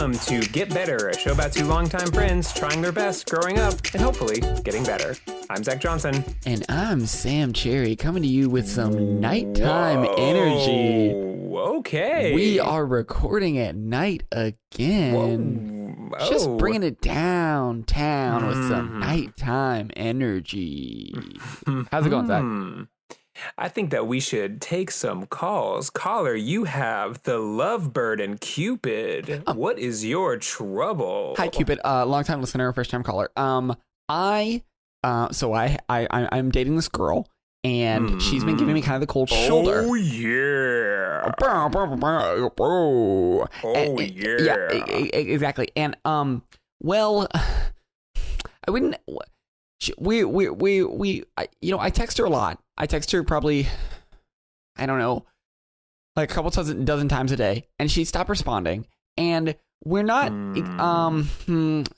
Welcome to Get Better, a show about two longtime friends trying their best, growing up, and hopefully getting better. I'm Zach Johnson. And I'm Sam Cherry, coming to you with some nighttime energy. Okay. We are recording at night again. Whoa. Just bringing it downtown with some nighttime energy. How's it going, Zach? I think that we should take some calls. Caller, you have the Lovebird and Cupid. What is your trouble? Hi, Cupid. Long-time listener, first-time caller. I'm dating this girl, and she's been giving me kind of the cold shoulder. Oh, yeah. Yeah. Yeah, exactly. And, well, I wouldn't... I text her a lot. I text her probably, I don't know, like a couple dozen times a day, and she stopped responding. And we're not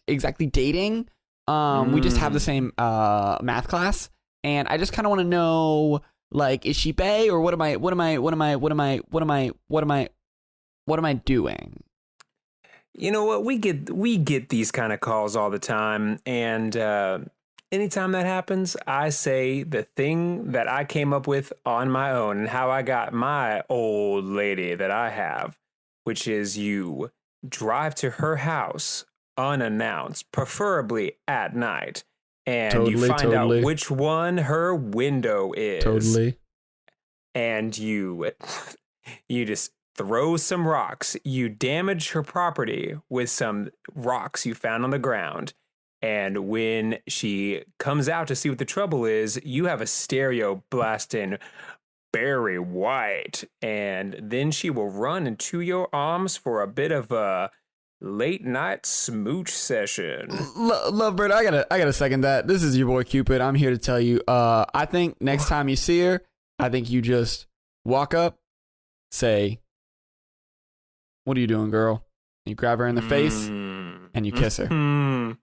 exactly dating. We just have the same math class, and I just kind of want to know, like, is she bae or what am I doing? You know what? We get these kind of calls all the time, and anytime that happens, I say the thing that I came up with on my own and how I got my old lady that I have, which is you drive to her house unannounced, preferably at night, and you find out which one her window is. Totally. And you just throw some rocks. You damage her property with some rocks you found on the ground. And when she comes out to see what the trouble is, you have a stereo blasting Barry White. And then she will run into your arms for a bit of a late night smooch session. Lovebird, I gotta second that. This is your boy Cupid. I'm here to tell you, I think next time you see her, I think you just walk up, say, "What are you doing, girl?" And you grab her in the face and you kiss her.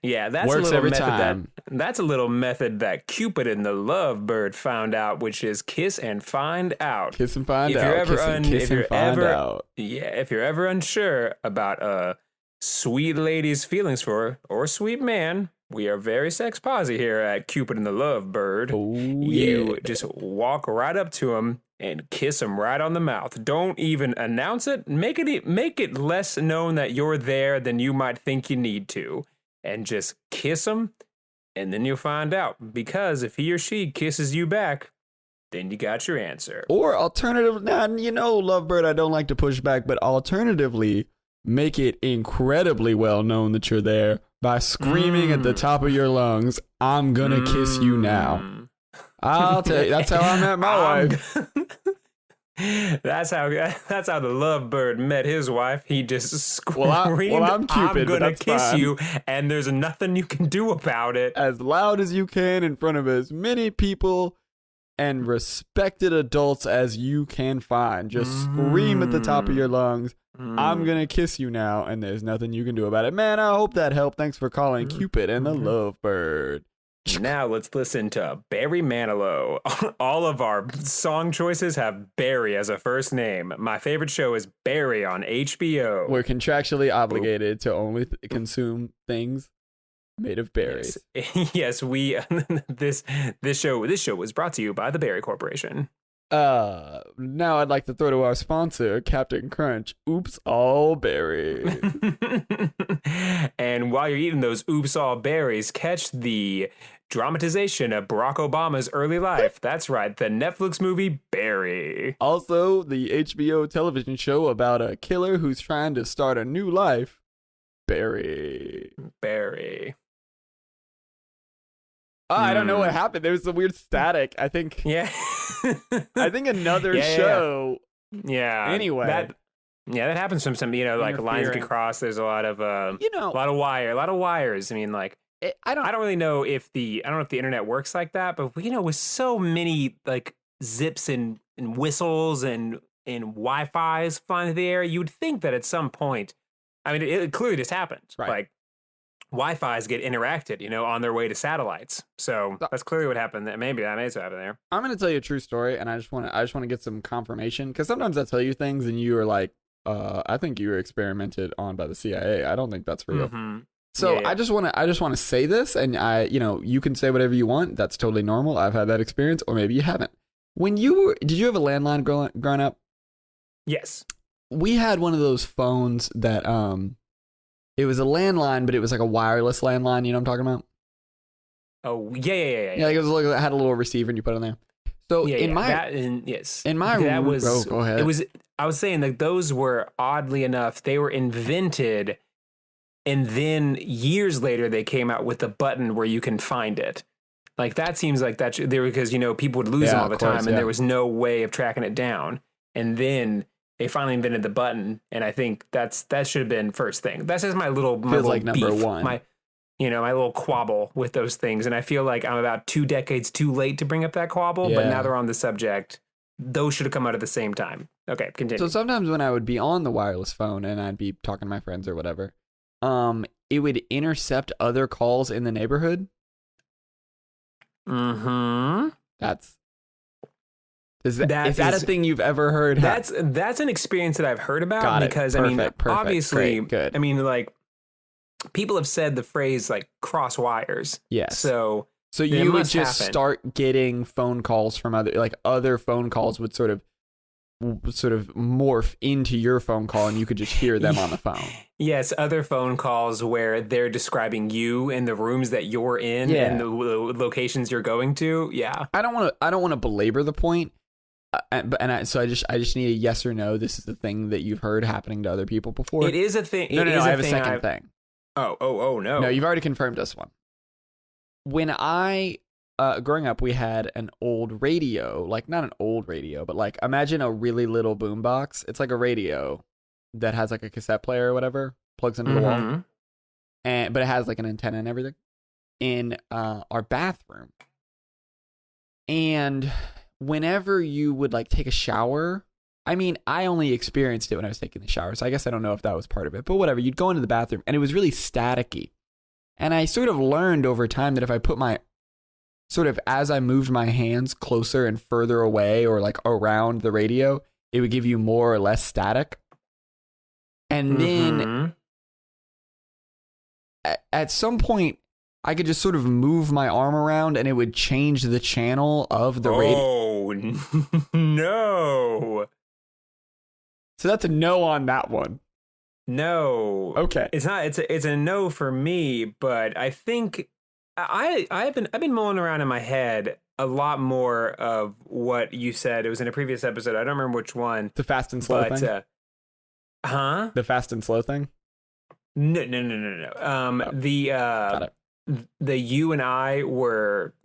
Yeah, that's Works a little every method time. That's a little method that Cupid and the Lovebird found out, which is kiss and find out. Kiss and find out. Yeah, if you're ever unsure about a sweet lady's feelings for her, or a sweet man, we are very sex posy here at Cupid and the Lovebird. Oh, You just walk right up to him and kiss him right on the mouth. Don't even announce it. Make it less known that you're there than you might think you need to. And just kiss him, and then you'll find out. Because if he or she kisses you back, then you got your answer. Or alternative, Lovebird, I don't like to push back, but alternatively, make it incredibly well known that you're there by screaming at the top of your lungs, "I'm gonna kiss you now." I'll tell you, that's how I met my wife. That's how the Lovebird met his wife. He just screamed, I'm Cupid, "I'm gonna kiss you," and there's nothing you can do about it. As loud as you can in front of as many people and respected adults as you can find. Just scream at the top of your lungs, "I'm gonna kiss you now," and there's nothing you can do about it. Man, I hope that helped. Thanks for calling Cupid and the Lovebird. Now let's listen to Barry Manilow. All of our song choices have Barry as a first name. My favorite show is Barry on HBO. We're contractually obligated to only consume things made of berries. Yes, we. This show was brought to you by the Barry Corporation. Now I'd like to throw to our sponsor, Captain Crunch. Oops, all berries. And while you're eating those oops all berries, catch the dramatization of Barack Obama's early life. That's right, the Netflix movie Barry. Also, the HBO television show about a killer who's trying to start a new life. Barry. I don't know what happened. There was some weird static. I think. Yeah. I think another show. Yeah. Anyway. That happens from some, like lines get crossed. There's a lot of, a lot of wires. I mean, like, I don't really know if the internet works like that, but with so many like zips and whistles and Wi-Fi's flying through the air, you'd think that at some point, I mean, it clearly just happened. Right. Like, Wi-Fi's get interacted, on their way to satellites. So that's clearly what happened. Maybe that may have happened there. I'm going to tell you a true story, and I just want to get some confirmation, because sometimes I tell you things and you are like, I think you were experimented on by the CIA. I don't think that's real. Mm-hmm. So Yeah. I just want to say this, and you can say whatever you want. That's totally normal. I've had that experience, or maybe you haven't. Did you have a landline growing up? Yes. We had one of those phones that it was a landline, but it was like a wireless landline. You know what I'm talking about? Oh yeah. Yeah, like it had a little receiver, and you put it in there. So yes, in my that was. oh, go ahead. It was. I was saying that those were, oddly enough, they were invented, and then years later they came out with a button where you can find it. Like that seems like that there, because people would lose them all the time, and there was no way of tracking it down. And then they finally invented the button, and I think that should have been first thing. That's just my little like beef, number one. my little quabble with those things. And I feel like I'm about 2 decades too late to bring up that quabble, but now they're on the subject. Those should have come out at the same time. Okay, continue. So sometimes when I would be on the wireless phone and I'd be talking to my friends or whatever, it would intercept other calls in the neighborhood. Mm-hmm. Is that a thing you've ever heard? That's an experience that I've heard about. Because perfect. Obviously, great, good. I mean, like, people have said the phrase like cross wires. Yes. So you would just start getting phone calls from other phone calls would sort of morph into your phone call, and you could just hear them on the phone. Yes, other phone calls where they're describing you and the rooms that you're in and the locations you're going to. Yeah. I don't want to belabor the point. So I just need a yes or no. This is the thing that you've heard happening to other people before. It is a thing. No, I have a second thing. Oh, no. No, you've already confirmed this one. When I, growing up, we had an old radio, like not an old radio, but like imagine a really little boombox. It's like a radio that has like a cassette player or whatever, plugs into the wall, but it has like an antenna and everything in our bathroom. And whenever you would like take a shower, I mean, I only experienced it when I was taking the shower, so I guess I don't know if that was part of it. But whatever, you'd go into the bathroom, and it was really staticky. And I sort of learned over time that if I put as I moved my hands closer and further away or like around the radio, it would give you more or less static. And then at some point, I could just sort of move my arm around and it would change the channel of the radio. Oh, no. So that's a no on that one. No. Okay. It's not. It's a no for me. But I think I've been mulling around in my head a lot more of what you said. It was in a previous episode. I don't remember which one. The fast and slow thing. The fast and slow thing. No. Got it. The you and I were.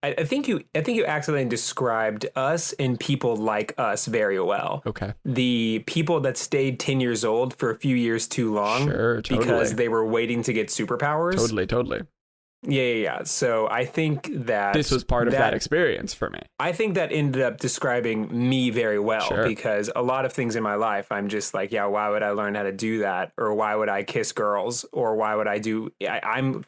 I think you accidentally described us and people like us very well. Okay. The people that stayed 10 years old for a few years too long. Sure, totally. Because they were waiting to get superpowers. Totally. Yeah. So I think that this was part of that experience for me. I think that ended up describing me very well. Sure. Because a lot of things in my life, I'm just like, yeah, why would I learn how to do that? Or why would I kiss girls? Or why would I do? I'm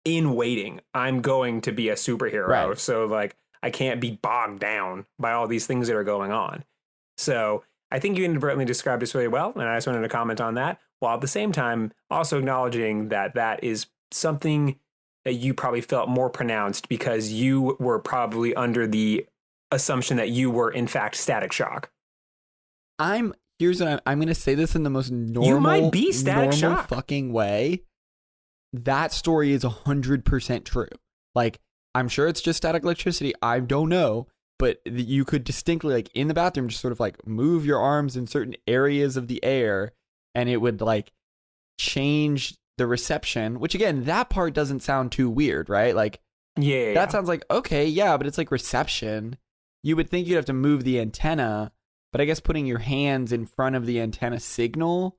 in waiting. I'm going to be a superhero. Right. So like I can't be bogged down by all these things that are going on. So I think you inadvertently described this really well, and I just wanted to comment on that, while at the same time also acknowledging that that is something that you probably felt more pronounced because you were probably under the assumption that you were in fact static shock. Here's what I'm going to say this in the most normal, you might be static shock fucking way. That story is 100% true. Like, I'm sure it's just static electricity. I don't know. But you could distinctly, like, in the bathroom, just sort of, like, move your arms in certain areas of the air, and it would, like, change the reception, which, again, that part doesn't sound too weird, right? Like, that sounds like, okay, yeah, but it's, like, reception. You would think you'd have to move the antenna, but I guess putting your hands in front of the antenna signal.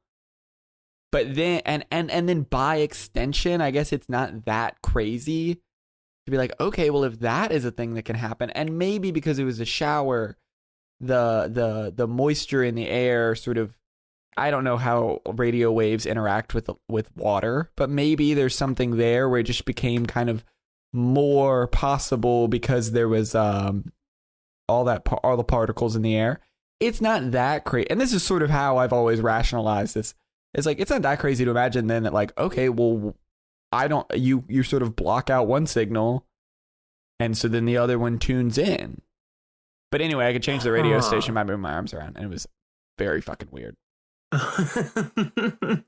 But then, and then by extension, I guess it's not that crazy to be like, okay, well, if that is a thing that can happen, and maybe because it was a shower, the moisture in the air sort of, I don't know how radio waves interact with water, but maybe there's something there where it just became kind of more possible because there was all the particles in the air. it's not that crazy. And this is sort of how I've always rationalized this. It's like, it's not that crazy to imagine then that like, okay, well, you sort of block out one signal and so then the other one tunes in. But anyway, I could change the radio station by moving my arms around, and it was very fucking weird. I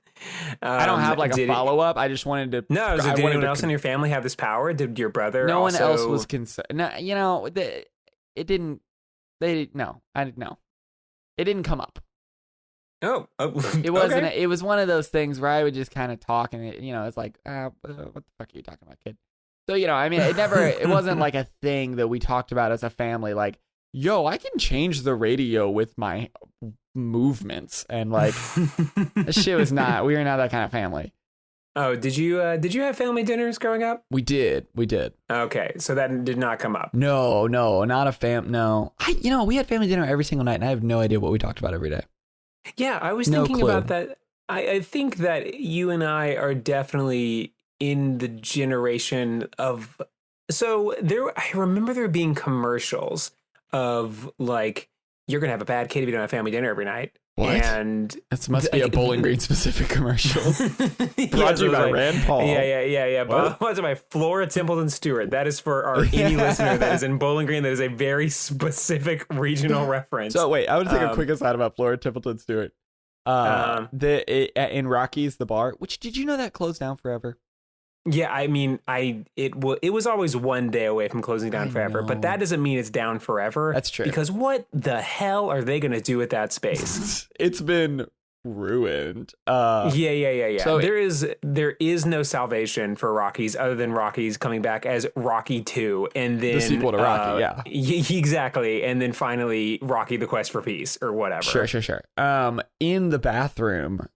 don't have like a follow-up. I just wanted to. No, did anyone else in your family have this power? Did your brother? No also... one else was concerned. No, it didn't. No, I didn't know. It didn't come up. Oh, it wasn't. Okay. It was one of those things where I would just kind of talk, and it's like, what the fuck are you talking about, kid? So I mean, it wasn't like a thing that we talked about as a family. Like, yo, I can change the radio with my movements, and like, that shit was not. We were not that kind of family. Oh, did you have family dinners growing up? We did. Okay, so that did not come up. No, not a No, we had family dinner every single night, and I have no idea what we talked about every day. Yeah, I was thinking about that. I think that you and I are definitely in the generation of. So I remember there being commercials of like, you're gonna have a bad kid if you don't have family dinner every night. What? And this must be a Bowling Green specific commercial. Brought to you by Rand Paul. Yeah. Brought to by Flora Templeton Stewart. That is for our any listener that is in Bowling Green. That is a very specific regional reference. So wait, I would take a quick aside about Flora Templeton Stewart. In Rocky's, the bar. Which, did you know that closed down forever? Yeah, I mean, it was always one day away from closing down forever, but that doesn't mean it's down forever. That's true. Because what the hell are they going to do with that space? It's been ruined. Yeah. So there is no salvation for Rockies other than Rockies coming back as Rocky 2, and then the sequel to Rocky. Exactly, and then finally Rocky: The Quest for Peace or whatever. Sure. In the bathroom,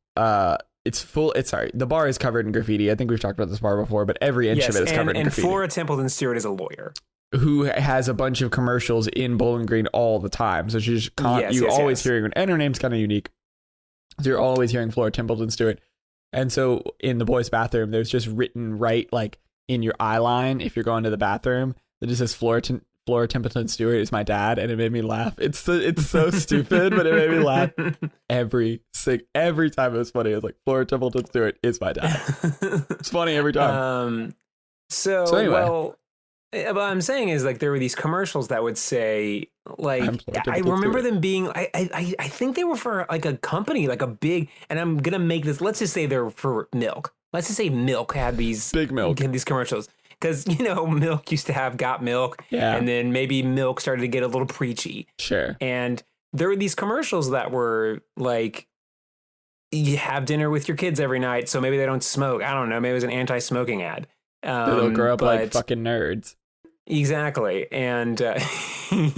the bar is covered in graffiti. I think we've talked about this bar before, but every inch of it is covered in graffiti. And Flora Templeton Stewart is a lawyer who has a bunch of commercials in Bowling Green all the time. So she's always hearing, and her name's kind of unique. So you're always hearing Flora Templeton Stewart. And so in the boys' bathroom, there's just written right like in your eye line, if you're going to the bathroom, that just says Flora Templeton Stewart is my dad, and it made me laugh. It's so stupid, but it made me laugh every time. It was funny. It was like, Flora Templeton Stewart is my dad. It's funny every time. So anyway. Well, what I'm saying is like there were these commercials that would say like, I remember them being I think they were for like a company, like a big, and I'm gonna make this. Let's just say they're for milk. Let's just say Milk had these Big Milk had these commercials. Because, Milk used to have Got Milk, and then maybe Milk started to get a little preachy. Sure. And there were these commercials that were like, you have dinner with your kids every night, so maybe they don't smoke. I don't know. Maybe it was an anti-smoking ad. They'll grow up like fucking nerds. Exactly. And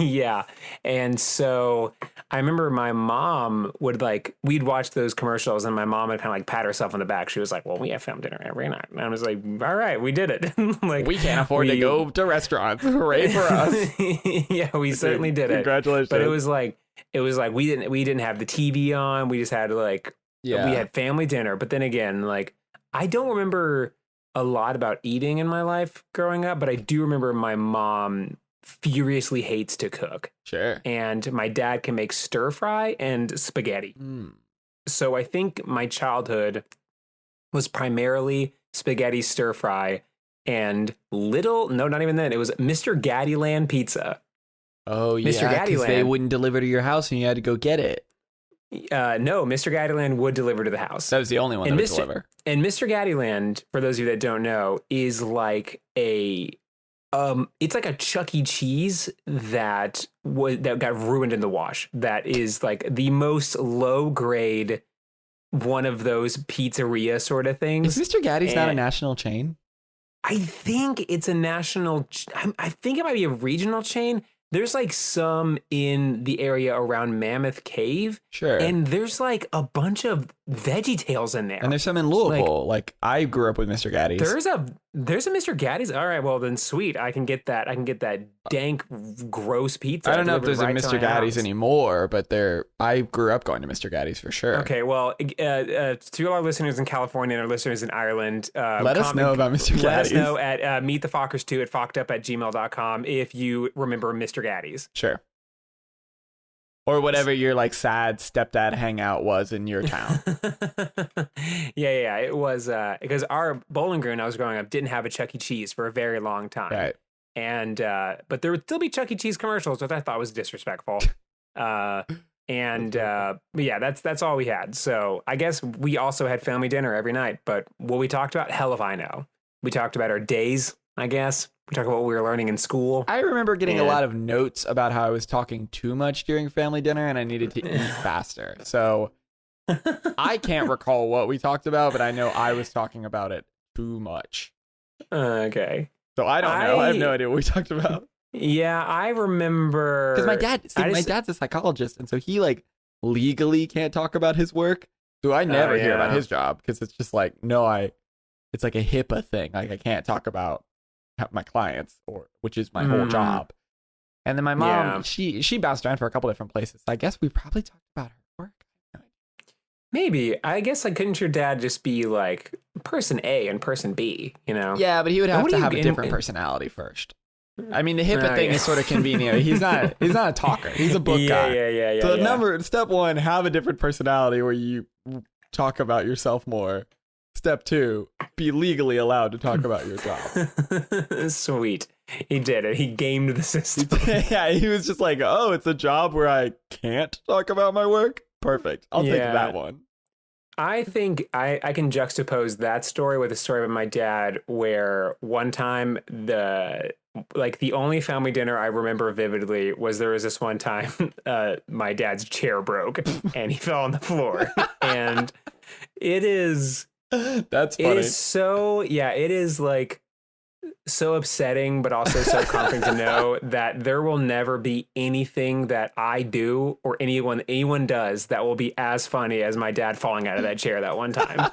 yeah. And so I remember my mom would we'd watch those commercials, and my mom would kind of pat herself on the back. She was like, well, we have film dinner every night. And I was like, all right, we did it. We can't afford to go to restaurants. Hooray for us. Yeah, we certainly did it. Congratulations. But it was like we didn't have the TV on. We just had we had family dinner. But then again, I don't remember a lot about eating in my life growing up, but I do remember my mom furiously hates to cook. Sure. And my dad can make stir fry and spaghetti. So I think my childhood was primarily spaghetti, stir fry, and not even then. It was Mr. Gaddyland pizza. Oh, yeah. Mr. Gaddyland. Because they wouldn't deliver to your house and you had to go get it. No, Mr. Gaddyland would deliver to the house. That was the only one that would deliver. And Mr. Gaddyland, for those of you that don't know, is like it's like a Chuck E. Cheese that got ruined in the wash. That is like the most low grade one of those pizzeria sort of things. Is Mr. Gaddy's not a national chain? I think it's a national. I think it might be a regional chain. There's some in the area around Mammoth Cave. Sure. And there's a bunch of Veggie Tales in there. And there's some in Louisville. I grew up with Mr. Gaddy's. There's a Mr. Gaddy's. All right, well then sweet. I can get that dank, gross pizza. I don't know if there's a Mr. Gaddy's anymore, but I grew up going to Mr. Gaddy's for sure. Okay, well, to all our listeners in California and our listeners in Ireland, let us know about Mr. Gaddy's. Let us know at meetthefockers2 at fockedup@gmail.com if you remember Mr. Gaddy's. Sure. Or whatever your like sad stepdad hangout was in your town. Yeah. It was because our Bowling Green I was growing up didn't have a Chuck E. Cheese for a very long time. Right. And but there would still be Chuck E. Cheese commercials, which I thought was disrespectful. But yeah, that's all we had. So I guess we also had family dinner every night. But what we talked about, hell if I know. We talked about our days, I guess. We talked about what we were learning in school. I remember getting a lot of notes about how I was talking too much during family dinner and I needed to eat faster. So I can't recall what we talked about, but I know I was talking about it too much. Okay. So I don't know. I have no idea what we talked about. Yeah, I remember. Because my dad's a psychologist, and so he like legally can't talk about his work. So I never hear about his job because it's just like, it's like a HIPAA thing. Like I can't talk about my clients, which is my whole job. And then my mom, she bounced around for a couple different places. So I guess we probably talked about her work. Maybe. I guess like couldn't your dad just be like person A and person B, you know? Yeah, but he would have to have a different personality first. I mean, the HIPAA thing is sort of convenient. He's not a talker. He's a book guy. Yeah. So step 1, have a different personality where you talk about yourself more. Step 2, be legally allowed to talk about your job. Sweet. He did it. He gamed the system. Yeah, he was just like, oh, it's a job where I can't talk about my work? Perfect. I'll take that one. I think I can juxtapose that story with a story of my dad where one time the only family dinner I remember vividly was there was this one time my dad's chair broke and he fell on the floor. And it is... That's funny. It is so, it is like so upsetting, but also so comforting to know that there will never be anything that I do or anyone does that will be as funny as my dad falling out of that chair that one time.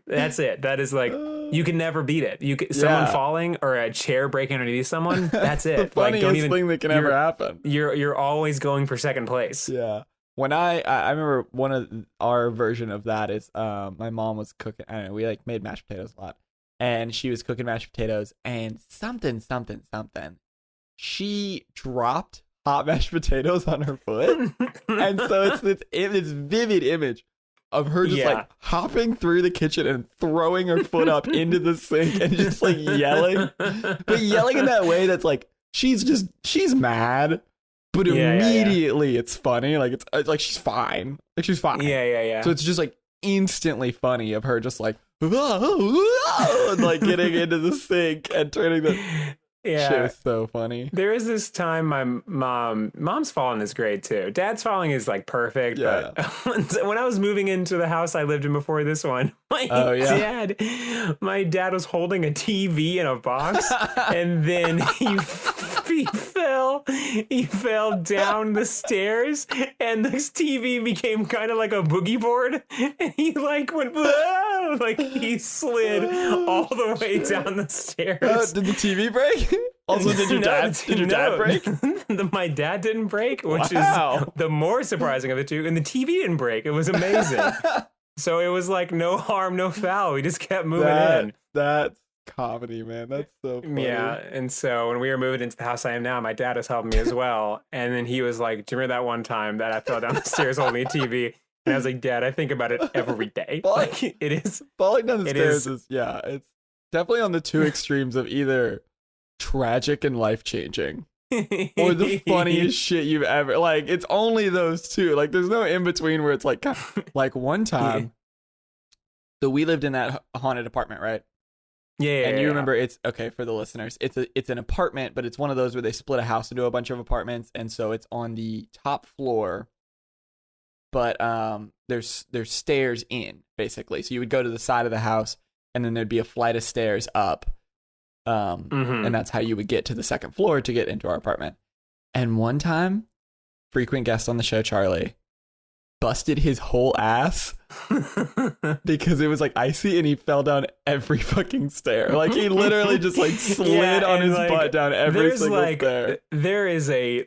That's it. That is like, you can never beat it. Someone falling or a chair breaking underneath someone. That's it. The funniest thing that can ever happen. You're always going for second place. Yeah. When I remember one of our version of that is my mom was cooking. I don't know, we like made mashed potatoes a lot, and she was cooking mashed potatoes and something. She dropped hot mashed potatoes on her foot, and so it's this vivid image of her just like hopping through the kitchen and throwing her foot up into the sink and just like yelling, but yelling in that way that's like she's mad. But immediately it's funny. Like it's like she's fine. Like she's fine. Yeah. So it's just like instantly funny of her just like and like getting into the sink and turning the shit was so funny. There was this time my mom's falling is great too. Dad's falling is like perfect. Yeah. But when I was moving into the house I lived in before this one, my dad was holding a TV in a box and then he fell down the stairs and this TV became kind of like a boogie board and he like went like he slid all the way down the stairs. Did the TV break? Also, did your dad break? My dad didn't break, which is the more surprising of the two. And the TV didn't break. It was amazing. So it was like no harm, no foul. We just kept moving in. That's comedy, man. That's so funny. Yeah. And so when we were moving into the house I am now, my dad was helping me as well. And then he was like, do you remember that one time that I fell down the stairs holding a TV? And I was like, Dad, I think about it every day. Like, it is. Falling down the stairs is it's definitely on the two extremes of either tragic and life-changing or the funniest shit you've ever, like, it's only those two. Like, there's no in-between where it's like, like one time, so we lived in that haunted apartment, right? Yeah. And you remember, it's, okay, for the listeners, it's an apartment, but it's one of those where they split a house into a bunch of apartments, and so it's on the top floor, but there's stairs in, basically. So you would go to the side of the house, and then there'd be a flight of stairs up. And that's how you would get to the second floor to get into our apartment. And one time, frequent guest on the show, Charlie, busted his whole ass because it was like icy and he fell down every fucking stair. Like he literally just like slid on his butt down every single stair. There is a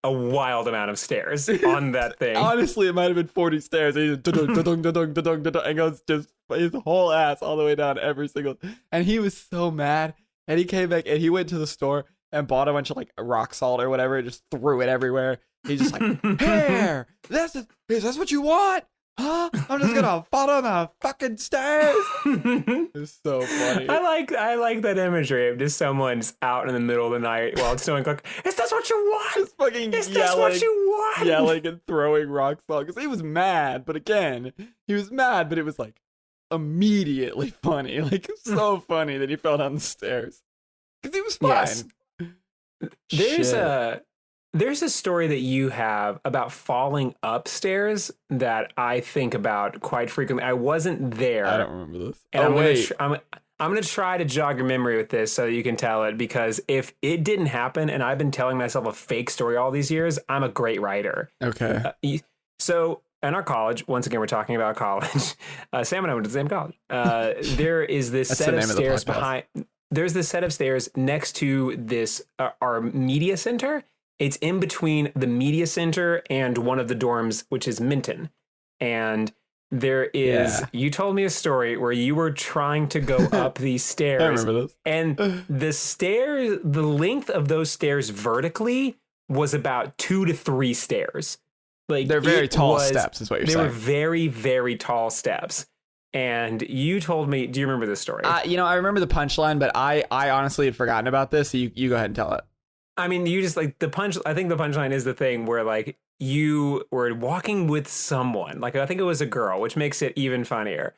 wild amount of stairs on that thing. Honestly, it might have been 40 stairs. And he just and goes just his whole ass all the way down every single. And he was so mad. And he came back and he went to the store and bought a bunch of like rock salt or whatever, and just threw it everywhere. He's just like, here, is this what you want? Huh? I'm just gonna fall down the fucking stairs. It's so funny. I like that imagery of just someone's out in the middle of the night while it's snowing. Like, is this what you want? Just fucking Is this what you want? yelling and throwing rock salt because he was mad. But again, he was mad, but it was like immediately funny, like so funny that he fell down the stairs because he was fine. Yes. There's a story that you have about falling upstairs that I think about quite frequently. I wasn't there. I don't remember this. And I'm going to try to jog your memory with this so you can tell it, because if it didn't happen and I've been telling myself a fake story all these years, I'm a great writer. Okay. So in our college, once again, we're talking about college. Sam and I went to the same college. There is this set of stairs behind. There's this set of stairs next to this, our media center. It's in between the media center and one of the dorms, which is Minton. And there is, you told me a story where you were trying to go up these stairs. I remember this. And the length of those stairs vertically was about 2 to 3 stairs. Like, they're very tall steps, is what you're saying. They were very, very tall steps. And you told me, do you remember this story? I remember the punchline, but I honestly had forgotten about this. So you go ahead and tell it. I mean, you just like I think the punchline is the thing where like you were walking with someone, like I think it was a girl, which makes it even funnier.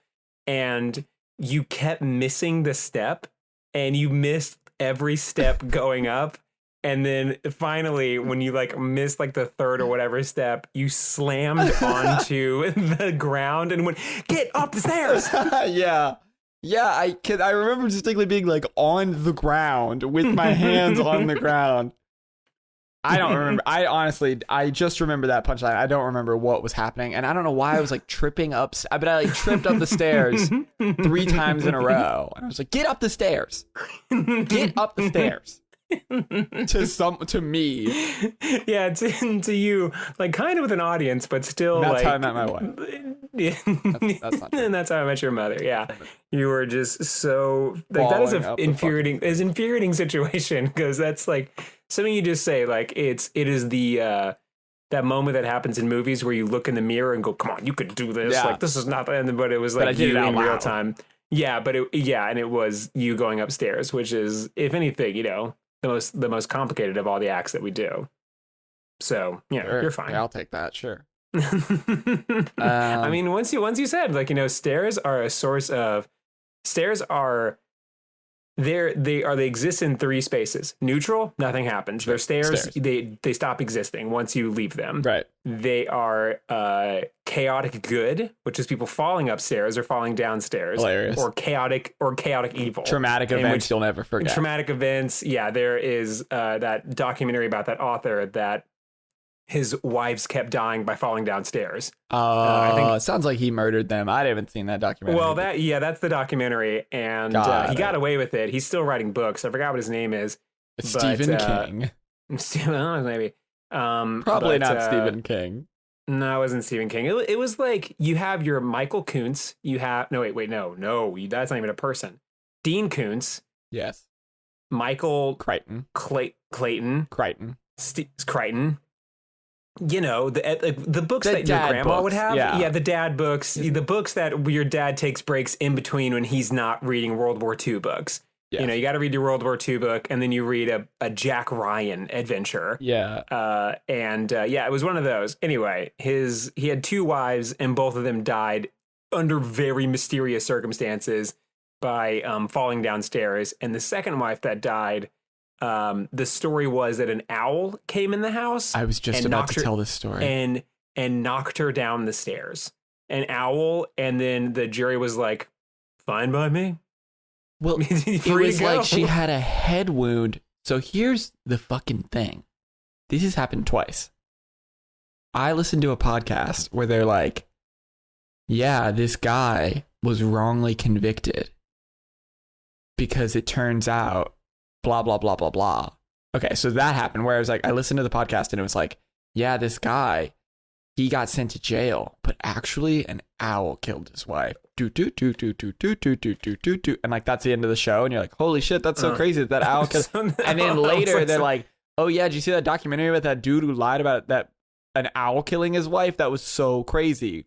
And you kept missing the step and you missed every step going up. And then finally, when you like missed like the third or whatever step, you slammed onto the ground and went, get up the stairs. Yeah. Yeah, I remember distinctly being like on the ground with my hands on the ground. I don't remember. I just remember that punchline. I don't remember what was happening. And I don't know why I was like tripping up. But I like tripped up the stairs 3 times in a row. And I was like, get up the stairs. Get up the stairs. to me. Yeah, to you, like kind of with an audience, but still. That's like, how I met my wife. Yeah. That's not true. And that's how I met your mother. Yeah, you were just so like that is an infuriating situation, because that's like something you just say, like it is the that moment that happens in movies where you look in the mirror and go, come on, you could do this. Yeah. Like this is not, but it was like you in real time. Yeah, but and it was you going upstairs, which is, if anything, the most complicated of all the acts that we do. So Sure. you're fine. Yeah, I'll take that. Sure. I mean, once you said, like, stairs are a source of they exist in 3 spaces. Neutral, nothing happens. They're stairs. They stop existing once you leave them. Right. They are chaotic good, which is people falling upstairs or falling downstairs. Hilarious. Or chaotic evil. Traumatic events you'll never forget. Traumatic events. Yeah, there is that documentary about that author that his wives kept dying by falling downstairs. I think sounds like he murdered them. I haven't seen that documentary. Well, that's the documentary, and he got away with it. He's still writing books. I forgot what his name is. It's Stephen King. Maybe. Probably not Stephen King. No, it wasn't Stephen King. It was like you have your Michael Kuntz. You have no, that's not even a person. Dean Kuntz. Yes. Michael Crichton. Clayton. Crichton. Crichton. The books that your grandma would have. Yeah, the dad books. The books that your dad takes breaks in between when he's not reading World War II books. Yes. You got to read your World War II book, and then you read a Jack Ryan adventure. Yeah. It was one of those. Anyway, he had 2 wives, and both of them died under very mysterious circumstances by falling downstairs. And the second wife that died, the story was that an owl came in the house. I was just about to tell this story. And knocked her down the stairs. An owl, and then the jury was like, fine by me. Well, it was like she had a head wound. So here's the fucking thing. This has happened twice. I listened to a podcast where they're like, yeah, this guy was wrongly convicted because it turns out blah, blah, blah, blah, blah. Okay, so that happened where I was like, I listened to the podcast and it was like, yeah, this guy, he got sent to jail, but actually an owl killed his wife. do do do do do do do do do do do, and like that's the end of the show, and you're like, holy shit, that's so crazy that owl. And then later they're like, oh yeah, did you see that documentary about that dude who lied about that an owl killing his wife? That was so crazy.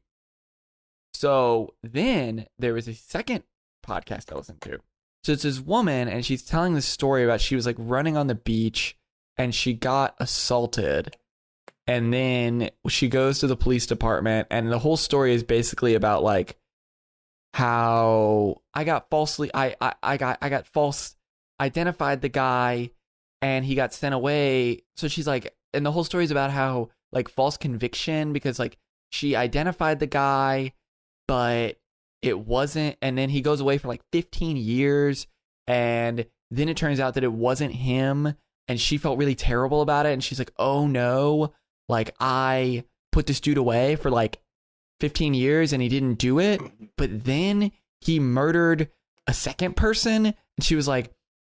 So then there was a second podcast I listened to. So it's this woman, and she's telling this story about she was like running on the beach, and she got assaulted. And then she goes to the police department, and the whole story is basically about like how I got false identified the guy, and he got sent away. So she's like, and the whole story is about how like false conviction, because like she identified the guy, but it wasn't. And then he goes away for like 15 years, and then it turns out that it wasn't him, and she felt really terrible about it. And she's like, oh no. Like, I put this dude away for like 15 years and he didn't do it. But then he murdered a second person. And she was like,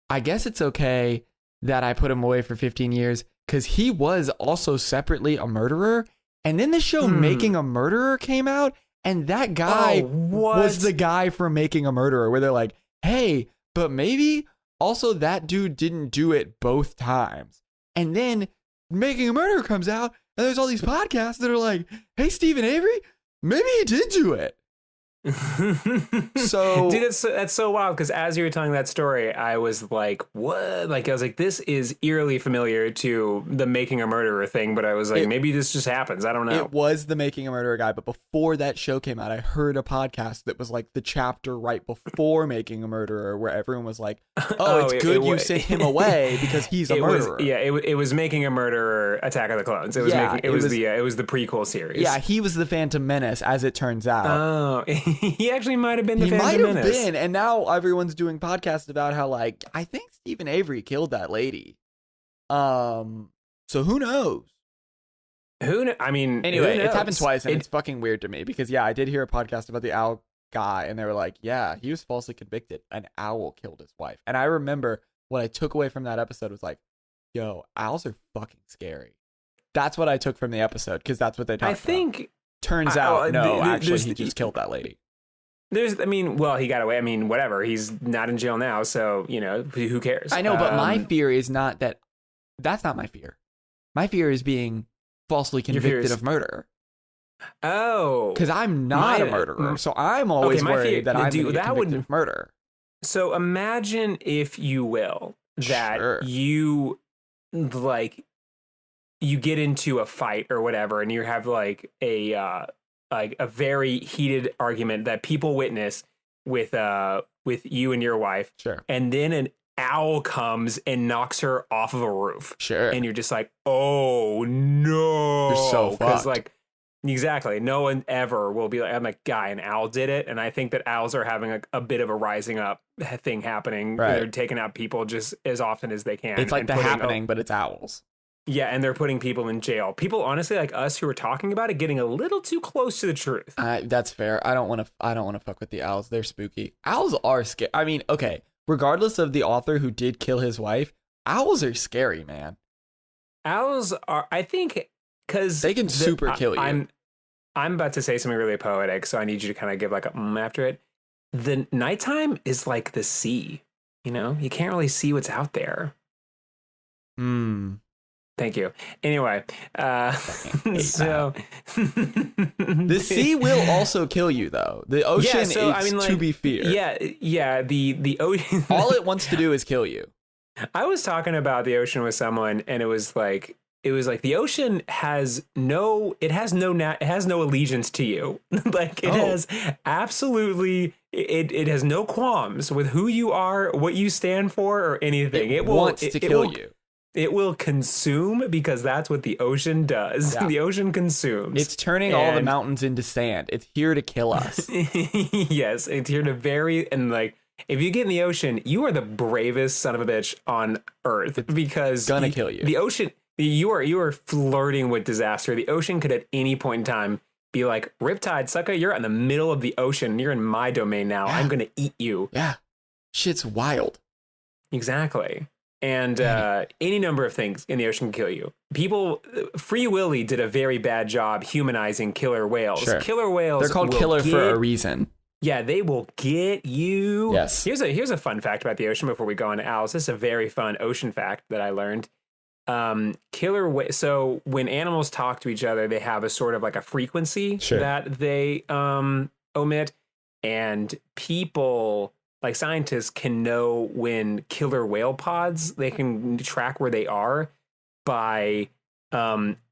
I guess it's okay that I put him away for 15 years because he was also separately a murderer. And then the show Making a Murderer came out. And that guy was the guy from Making a Murderer, where they're like, hey, but maybe also that dude didn't do it both times. And then Making a Murderer comes out. And there's all these podcasts that are like, hey, Stephen Avery, maybe he did do it. So, dude, that's so wild, because as you were telling that story, I was like, what? Like, I was like, this is eerily familiar to the Making a Murderer thing, but I was like, maybe this just happens. I don't know. It was the Making a Murderer guy, but before that show came out, I heard a podcast that was like the chapter right before Making a Murderer, where everyone was like, oh, it's good you sent him away because he's a murderer. It was Making a Murderer, Attack of the Clones. It was it was the prequel series. Yeah, he was the Phantom Menace, as it turns out. Oh, he actually might have been the Phantom Menace. He might have been, and now everyone's doing podcasts about how, like, I think Stephen Avery killed that lady. So who knows? I mean, anyway, it's happened twice, and it's fucking weird to me because, yeah, I did hear a podcast about the owl guy, and they were like, yeah, he was falsely convicted. An owl killed his wife. And I remember what I took away from that episode was like, yo, owls are fucking scary. That's what I took from the episode, because that's what they talked about. Turns out, no, actually, he just killed that lady. He got away. I mean, whatever. He's not in jail now, so, you know, who cares? I know, but my fear is not that. That's not my fear. My fear is being falsely convicted of murder. Oh. Because I'm not a murderer, so I'm always worried that I'm convicted of murder. So imagine, if you will, that you, like, you get into a fight or whatever, and you have, like, a very heated argument that people witness with you and your wife. Sure. And then an owl comes and knocks her off of a roof. Sure. And you're just like, oh no. You're so fucked. Because, like, exactly. No one ever will be like, I'm like, guy, an owl did it. And I think that owls are having a bit of a rising up thing happening. Right. They're taking out people just as often as they can. It's like The Happening, but it's owls. Yeah, and they're putting people in jail. People, honestly, like us who are talking about it, getting a little too close to the truth. That's fair. I don't want to fuck with the owls. They're spooky. Owls are scary. I mean, okay, regardless of the author who did kill his wife, owls are scary, man. Owls are, I think, because they can super kill you. I'm about to say something really poetic, so I need you to kind of give like a after it. The nighttime is like the sea. You know, you can't really see what's out there. Thank you. Anyway, so the sea will also kill you, though. The ocean is to be feared. Yeah. The ocean. All it wants to do is kill you. I was talking about the ocean with someone, and it was like the ocean has no allegiance to you. Like it has absolutely. It has no qualms with who you are, what you stand for, or anything. It wants to kill you. It will consume, because that's what the ocean does. Yeah. The ocean consumes. It's turning all the mountains into sand. It's here to kill us. Yes, it's here to and like, if you get in the ocean, you are the bravest son of a bitch on earth, because it's gonna kill you. The ocean, you are flirting with disaster. The ocean could at any point in time be like, Riptide, sucker, you're in the middle of the ocean. You're in my domain now. Yeah. I'm gonna eat you. Yeah, shit's wild. Exactly. And any number of things in the ocean can kill you. Free Willy did a very bad job humanizing killer whales. Sure. Killer whales. They're called killer for a reason. Yeah, they will get you. Yes. Here's a fun fact about the ocean before we go on to Alice. This is a very fun ocean fact that I learned. So when animals talk to each other, they have a sort of like a frequency that they omit, and people like scientists can know when killer whale pods, they can track where they are by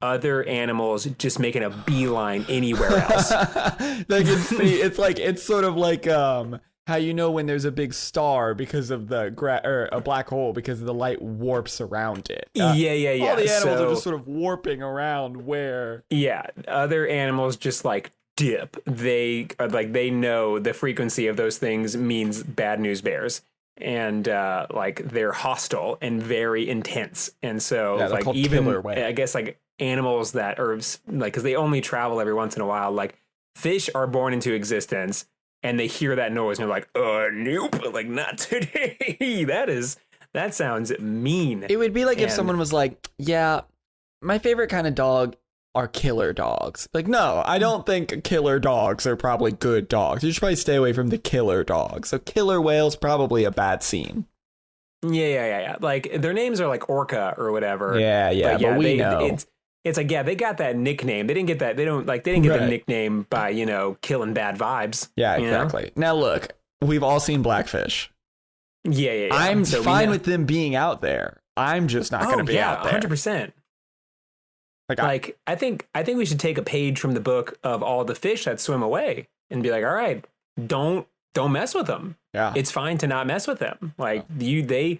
other animals just making a beeline anywhere else. They can see. It's sort of like how you know when there's a big star because of or a black hole because the light warps around it. Yeah. All the animals are just sort of warping around where. Yeah, other animals just like dip. They know the frequency of those things means bad news bears. And like they're hostile and very intense, and so like even I guess like animals that are like because they only travel every once in a while. Like fish are born into existence, and they hear that noise and they're like, nope, like not today. That sounds mean. It would be like if someone was like, yeah, my favorite kind of dog are killer dogs. Like, no, I don't think killer dogs are probably good dogs. You should probably stay away from the killer dogs. So killer whale's probably a bad scene. Yeah. Like their names are like Orca or whatever. Yeah, but we know. It's like, yeah, they got that nickname. They didn't get that. They didn't get the nickname by, killing bad vibes. Yeah, exactly. Now look, we've all seen Blackfish. Yeah. I'm fine with them being out there. I'm just not going to be out there. 100%. Like I think we should take a page from the book of all the fish that swim away and be like, all right, don't mess with them. Yeah, it's fine to not mess with them. Like they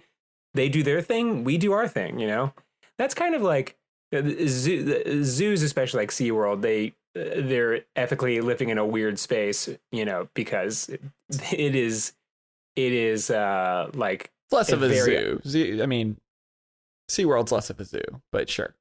do their thing, we do our thing. That's kind of like zoos, especially like SeaWorld. They're ethically living in a weird space, because it is like less of a zoo. I mean, SeaWorld's less of a zoo, but sure.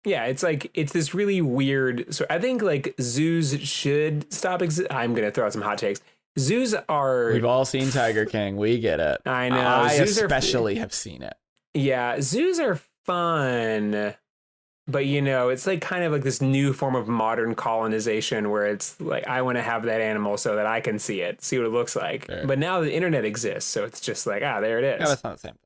Yeah, it's like it's this really weird. So I think like zoos should stop. I'm gonna throw out some hot takes. Zoos are. We've all seen Tiger King. We get it. I know. I especially have seen it. Yeah, zoos are fun, but it's like kind of like this new form of modern colonization where it's like I want to have that animal so that I can see what it looks like. Sure. But now the internet exists, so it's just like there it is. Yeah, that's not the same thing.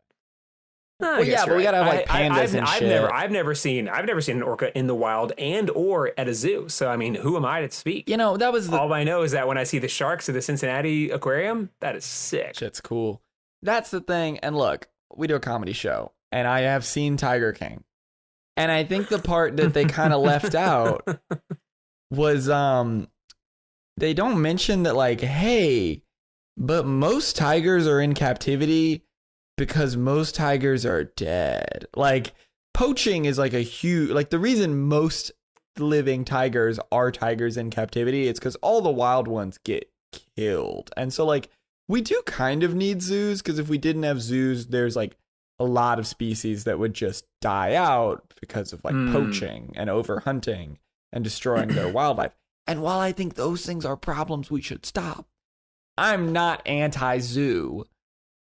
Well, yeah, but we gotta have like pandas and shit. I've never seen an orca in the wild or at a zoo. So I mean, who am I to speak? That was all I know is that when I see the sharks at the Cincinnati Aquarium, that is sick. Shit's cool. That's the thing. And look, we do a comedy show, and I have seen Tiger King, and I think the part that they kind of left out was they don't mention that like, hey, but most tigers are in captivity. Because most tigers are dead. Like, poaching is like a huge... Like, the reason most living tigers are tigers in captivity is because all the wild ones get killed. And so, like, we do kind of need zoos, because if we didn't have zoos, there's, like, a lot of species that would just die out because of, like, poaching and overhunting and destroying their wildlife. And while I think those things are problems we should stop, I'm not anti-zoo.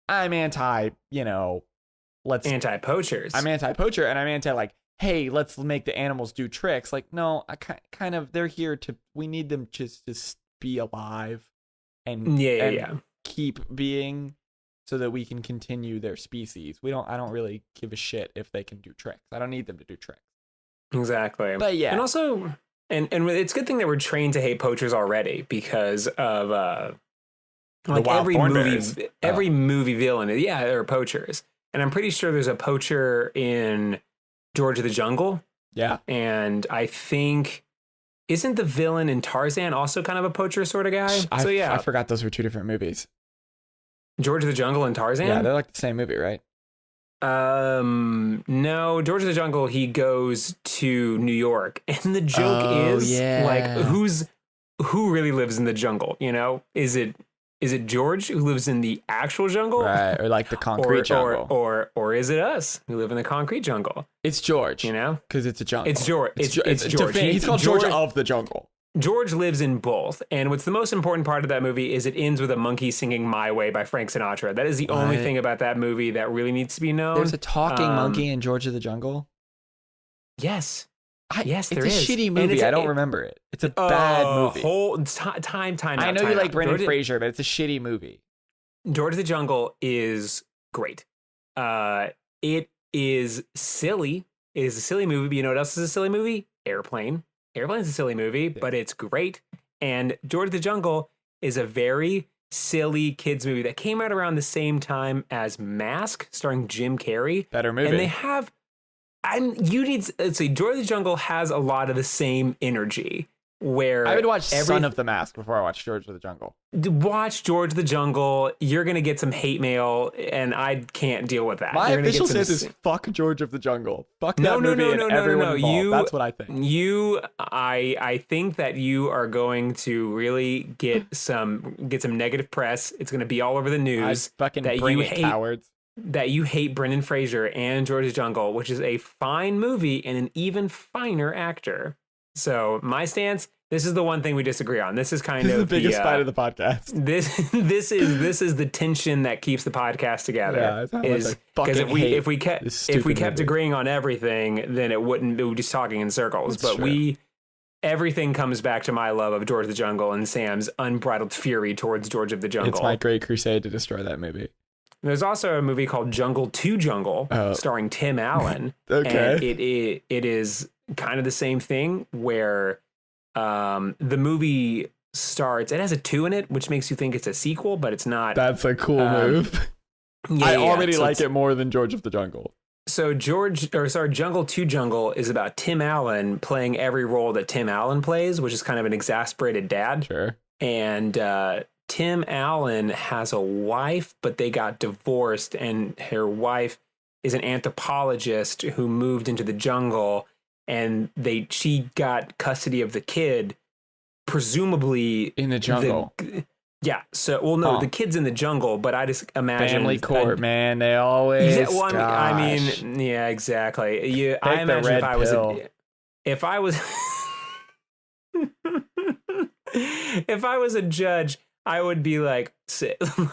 I'm anti-poachers. I'm anti-poacher, and I'm anti like, hey, let's make the animals do tricks. Like, no, I kind of they're here we need them just to be alive and keep being so that we can continue their species. I don't really give a shit if they can do tricks. I don't need them to do tricks. Exactly. But yeah. And also and it's a good thing that we're trained to hate poachers already because of like every movie villain, there are poachers. And I'm pretty sure there's a poacher in George of the Jungle. Yeah. And I think, isn't the villain in Tarzan also kind of a poacher sort of guy? I forgot those were two different movies. George of the Jungle and Tarzan? Yeah, they're like the same movie, right? No, George of the Jungle, he goes to New York. And the joke is, like, who really lives in the jungle, Is it George who lives in the actual jungle? Right, or like the concrete jungle. Or is it us who live in the concrete jungle? It's George. Because it's a jungle. It's George. It's George. He's called George of the jungle. George lives in both. And what's the most important part of that movie is it ends with a monkey singing My Way by Frank Sinatra. That is the only thing about that movie that really needs to be known. There's a talking monkey in George of the Jungle? Yes. Yes, it's there a is. shitty And movie. it's I don't remember it. It's a bad movie. Time I out. know time you like out. Brendan Fraser, but it's a shitty movie. George of the Jungle is great. It is silly. It is a silly movie, but you know what else is a silly movie? Airplane. Airplane's a silly movie, but it's great. And George of the Jungle is a very silly kids movie that came out around the same time as Mask, starring Jim Carrey. Better movie. And they have, let's see, George of the Jungle has a lot of the same energy. Where I would watch Son of the Mask before I watch George of the Jungle. Watch George of the Jungle. You're going to get some hate mail, and I can't deal with that. My You're official stance is fuck George of the Jungle. Fuck that movie and everyone involved. That's what I think. I think that you are going to really get some negative press. It's going to be all over the news. I fucking bring it, cowards. That you hate Brendan Fraser and George of the Jungle, which is a fine movie and an even finer actor. So my stance, this is the one thing we disagree on. This is kind of the biggest fight of the podcast. This is the tension that keeps the podcast together. Yeah, because if we kept agreeing on everything, then it would be just talking in circles. That's true. Everything comes back to my love of George of the Jungle and Sam's unbridled fury towards George of the Jungle. It's my great crusade to destroy that movie. There's also a movie called Jungle to Jungle, starring Tim Allen. Okay. And it is kind of the same thing where the movie starts. It has a 2 in it, which makes you think it's a sequel, but it's not. That's a cool move. I already like it more than George of the Jungle. So Jungle to Jungle is about Tim Allen playing every role that Tim Allen plays, which is kind of an exasperated dad. Sure. And Tim Allen has a wife, but they got divorced, and her wife is an anthropologist who moved into the jungle, and she got custody of the kid, presumably in the jungle. The kid's in the jungle, but I just imagine family court, man. They always. Yeah, well, I mean, yeah, exactly. I imagine if I was if I was a judge, I would be like,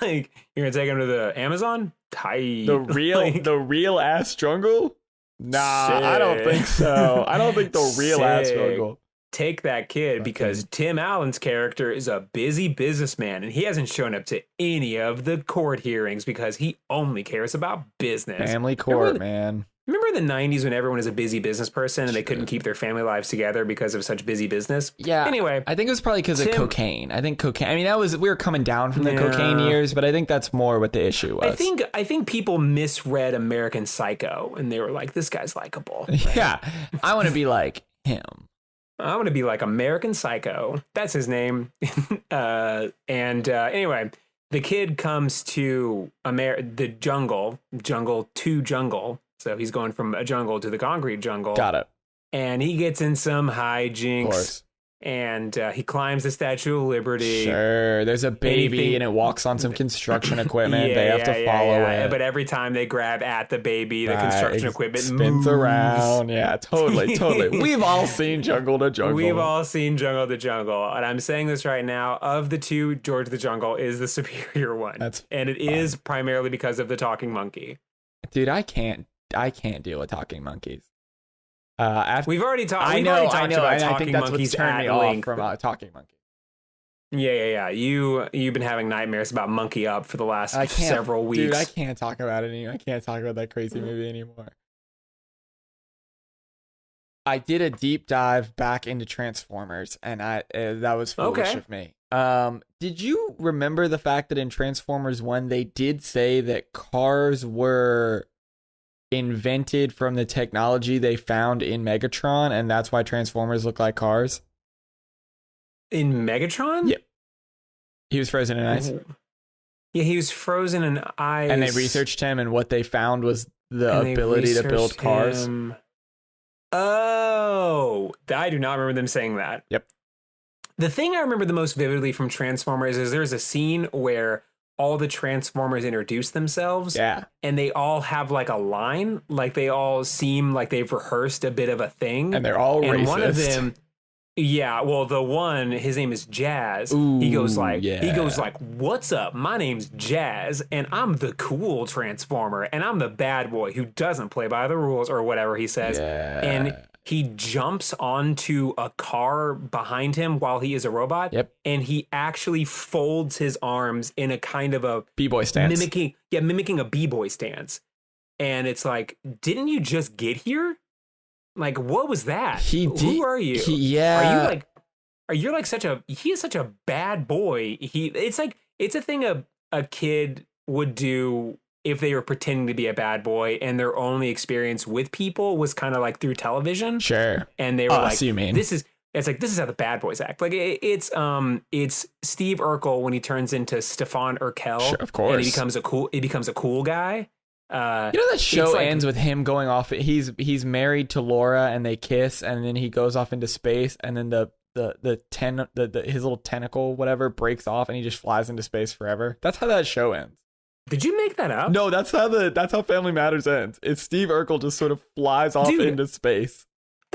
like, you're gonna take him to the Amazon? Tight. The real ass jungle? Nah, sick. I don't think so. I don't think the real ass jungle. Take that kid because Tim Allen's character is a busy businessman and he hasn't shown up to any of the court hearings because he only cares about business. Family court, man. Remember the 90s when everyone was a busy business person and they couldn't keep their family lives together because of such busy business? Yeah. Anyway, I think it was probably because of cocaine. I think cocaine. I mean, we were coming down from the cocaine years, but I think that's more what the issue was. I think people misread American Psycho and they were like, this guy's likable. Yeah. I want to be like him. I want to be like American Psycho. That's his name. Anyway, the kid comes to the jungle to jungle. So he's going from a jungle to the concrete jungle. Got it. And he gets in some hijinks. Of course. And he climbs the Statue of Liberty. Sure. There's a baby and it walks on some construction equipment. They have to follow it. But every time they grab at the baby, the construction equipment spins around. Yeah, totally. We've all seen Jungle to Jungle. We've all seen Jungle to Jungle. And I'm saying this right now. Of the two, George of the Jungle is the superior one. And it is primarily because of the talking monkey. Dude, I can't deal with talking monkeys. We've already talked. I know. About and I think that's what's turned me off from talking monkey. Yeah. You've been having nightmares about Monkey Up for the last several weeks. Dude, I can't talk about it anymore. I can't talk about that crazy movie anymore. I did a deep dive back into Transformers, and that was foolish of me. Did you remember the fact that in Transformers 1 they did say that cars were invented from the technology they found in Megatron, and that's why Transformers look like cars? In Megatron? Yep. He was frozen in ice. Yeah, he was frozen in ice. And they researched him, and what they found was the ability to build cars. Oh, I do not remember them saying that. Yep. The thing I remember the most vividly from Transformers is there's a scene where all the Transformers introduce themselves. Yeah. And they all have like a line, like they all seem like they've rehearsed a bit of a thing. And they're all racist. And one of them, the one, his name is Jazz. Ooh, he goes like, what's up? My name's Jazz and I'm the cool Transformer and I'm the bad boy who doesn't play by the rules or whatever he says. Yeah. And he jumps onto a car behind him while he is a robot. Yep. And he actually folds his arms in a kind of a B-boy stance. mimicking a b-boy stance. And it's like, didn't you just get here? Like, what was that? Who are you? Are you like he is such a bad boy. It's a thing a kid would do if they were pretending to be a bad boy and their only experience with people was kind of like through television. Sure. And they were like, so you mean. this is how the bad boys act. Like it's Steve Urkel when he turns into Stefan Urkel. Sure, of course. And he becomes a cool guy. That show ends with him going off. He's married to Laura and they kiss and then he goes off into space and then his little tentacle whatever breaks off and he just flies into space forever. That's how that show ends. Did you make that up? No, that's how Family Matters ends. It's Steve Urkel just sort of flies off into space.